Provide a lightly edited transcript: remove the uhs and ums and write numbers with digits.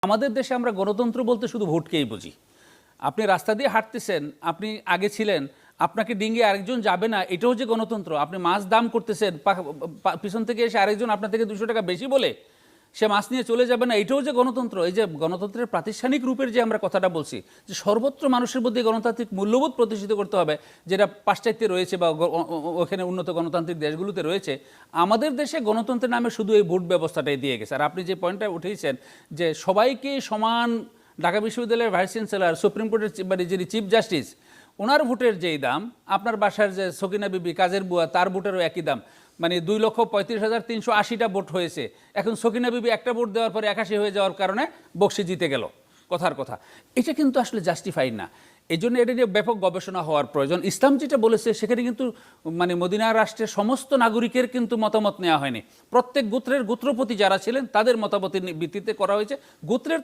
আমাদের দেশে আমরা গণতন্ত্র বলতে শুধু ভোটকেই বুঝি। আপনি রাস্তা দিয়ে হাঁটতেছেন, আপনি আগে ছিলেন, আপনাকে ডিঙ্গিয়ে আরেকজন যাবে না, এটাও যে গণতন্ত্র। আপনি মাছ দাম করতেছেন, পিছন থেকে এসে আরেকজন আপনার থেকে 200 টাকা বেশি বলে সে মাছ নিয়ে চলে যাবে না, এটাও যে গণতন্ত্র। এই যে গণতন্ত্রের প্রাতিষ্ঠানিক রূপের যে আমরা কথাটা বলছি, যে সর্বত্র মানুষের মধ্যে গণতান্ত্রিক মূল্যবোধ প্রতিষ্ঠিত করতে হবে, যেটা পাশ্চাত্যে রয়েছে বা ওখানে উন্নত গণতান্ত্রিক দেশগুলোতে রয়েছে, আমাদের দেশে গণতন্ত্রের নামে শুধু এই ভোট ব্যবস্থাটাই দিয়ে গেছে। আর আপনি যে পয়েন্টটা উঠেছেন যে সবাইকে সমান, ঢাকা বিশ্ববিদ্যালয়ের ভাইস চ্যান্সেলর, সুপ্রিম কোর্টের মানে যিনি চিফ জাস্টিস, ওনার ভোটের যেই দাম, আপনার বাসার যে সকিনা বিবি কাজের বুয়া তার ভোটেরও একই দাম। মানে 2,35,380টা ভোট হয়েছে, এখন সকিনা বিবি একটা ভোট দেওয়ার পরে 81 হয়ে যাওয়ার কারণে বক্সি জিতে গেল, কথার কথা। এটা কিন্তু আসলে জাস্টিফাইড না। এই জন্য এটা নিয়ে ব্যাপক গবেষণা হওয়ার প্রয়োজন। ইসলাম যেটা বলেছে সেখানে কিন্তু মানে মদিনা রাষ্ট্রের সমস্ত নাগরিকের কিন্তু মতামত নেওয়া হয়নি, প্রত্যেক গোত্রের গোত্রপতি যারা ছিলেন তাদের মতামতের ভিত্তিতে করা হয়েছে। গোত্রের